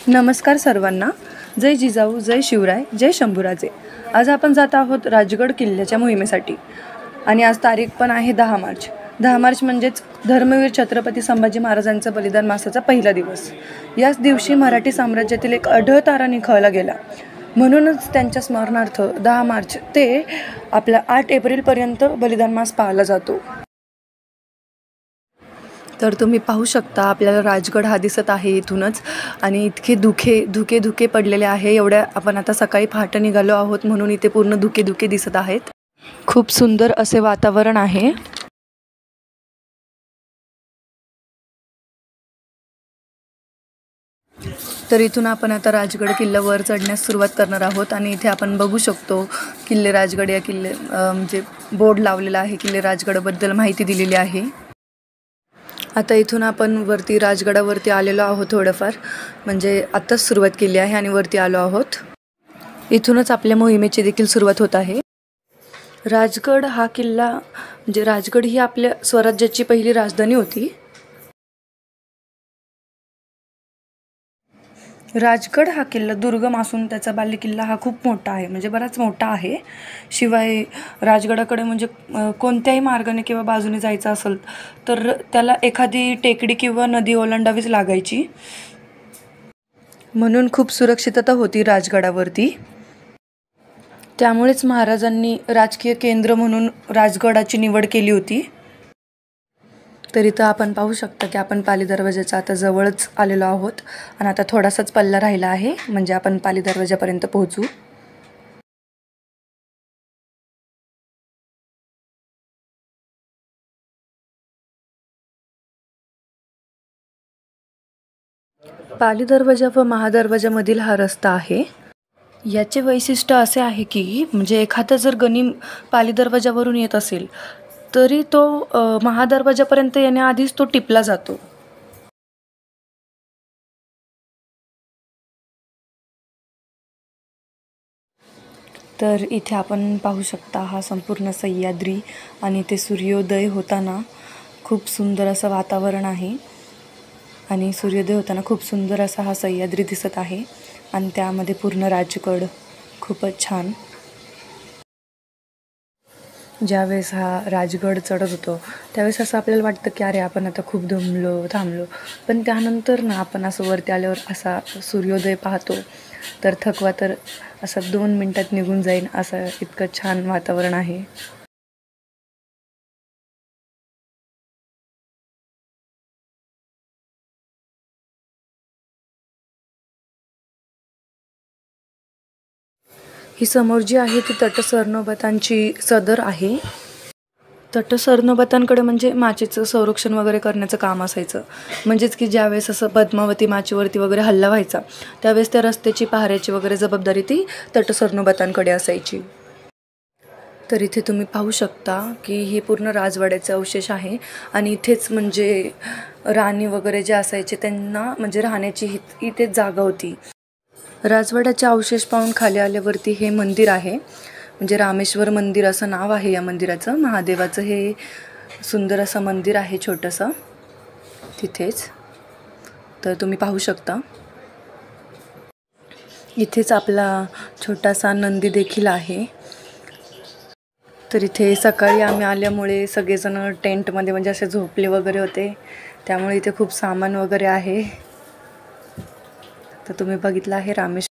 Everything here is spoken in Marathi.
नमस्कार सर्वांना. जय जिजाऊ, जय शिवराय, जय शंभूराजे. आज आपण जात आहोत राजगड किल्ल्याच्या मोहिमेसाठी आणि आज तारीख पण आहे 10 मार्च. 10 मार्च म्हणजेच धर्मवीर छत्रपती संभाजी महाराजांचा बलिदान मासाचा पहिला दिवस. याच दिवशी मराठी साम्राज्यातील एक अढळ तारा निखळला गेला. म्हणूनच त्यांच्या स्मरणार्थ 10 मार्च ते आपला 8 एप्रिलपर्यंत बलिदान मास पाळला जातो. तर तुम्ही पाहू शकता आपल्याला राजगड हा दिसत आहे इथूनच आणि इतके धुके पडलेले आहे. एवढ्या आपण आता सकाळी पहाटे निघालो आहोत म्हणून इथे पूर्ण धुके दिसत आहेत. खूप सुंदर असे वातावरण आहे. तर इथून आपण आता राजगड किल्ल्यावर चढण्यास सुरुवात करणार आहोत आणि इथे आपण बघू शकतो किल्ले राजगड या म्हणजे बोर्ड लावलेला आहे. किल्ले राजगडबद्दल माहिती दिलेली आहे. आता इथून आपण वरती राजगडावरती आलेलो आहोत. थोडंफार म्हणजे आत्ताच सुरुवात केली आहे आणि वरती आलो आहोत. इथूनच आपल्या मोहिमेची देखील सुरुवात होत आहे. राजगड हा किल्ला म्हणजे राजगड ही आपल्या स्वराज्याची पहिली राजधानी होती. राजगड हा किल्ला दुर्गम असून त्याचा बालेकिल्ला हा खूप मोठा आहे, म्हणजे बराच मोठा आहे. शिवाय राजगडाकडे म्हणजे कोणत्याही मार्गाने किंवा बाजूने जायचं असेल तर त्याला एखादी टेकडी किंवा नदी ओलांडावीच लागायची. म्हणून खूप सुरक्षितता होती राजगडावरती. त्यामुळेच महाराजांनी राजकीय केंद्र म्हणून राजगडाची निवड केली होती. तर इथं आपण पाहू शकता की आपण पाली दरवाजाच्या आता जवळच आलेलो आहोत आणि आता थोडासाच पल्ला राहिला आहे म्हणजे आपण पाली दरवाजापर्यंत पोहोचू. पाली दरवाजा व महादरवाजामधील हा रस्ता आहे. याचे वैशिष्ट्य असे आहे की म्हणजे एखादा जर गनिम पाली दरवाजावरून येत असेल तरी तो महादरवाजापर्यंत येण्याआधीच तो टिपला जातो. तर इथे आपण पाहू शकता हा संपूर्ण सह्याद्री आणि ते सूर्योदय होताना खूप सुंदर असं वातावरण आहे आणि सूर्योदय होताना खूप सुंदर असा हा सह्याद्री दिसत आहे आणि त्यामध्ये पूर्ण राजगड खूपच छान. ज्यावेळेस हा राजगड चढत होतो त्यावेळेस असं आपल्याला वाटतं की अरे आपण आता खूप थांबलो पण त्यानंतर ना आपण असं वरती आल्यावर असा सूर्योदय पाहतो तर थकवा तर असा 2 मिनिटात निघून जाईल असं इतकं छान वातावरण आहे. ही समोर जी आहे ती तटसर्नोबतांची सदर आहे. तटसर्नोबतांकडे म्हणजे माचीचं संरक्षण वगैरे करण्याचं काम असायचं. म्हणजेच की ज्यावेळेस असं पद्मावती माचीवरती वगैरे हल्ला व्हायचा त्यावेळेस त्या रस्त्याची पहाऱ्याची वगैरे जबाबदारी ती तटसर्नोबतांकडे असायची. तर इथे तुम्ही पाहू शकता की हे पूर्ण राजवाड्याचे अवशेष आहे आणि इथेच म्हणजे राणी वगैरे जे असायचे त्यांना म्हणजे राहण्याची इथेच जागा होती. राजवाड्याचे अवशेष पाहून खाली आल्यावरती हे मंदिर आहे म्हणजे रामेश्वर मंदिर असं नाव आहे या मंदिराचं. महादेवाचं हे सुंदर असं मंदिर आहे छोटंसं तिथेच. तर तुम्ही पाहू शकता इथेच आपला छोटासा नंदी देखील आहे. तर इथे सकाळी आम्ही आल्यामुळे सगळेजण टेंटमध्ये म्हणजे असे झोपले वगैरे होते त्यामुळे इथे खूप सामान वगैरे आहे. तर तुम्ही बघितलं आहे रामेश्वर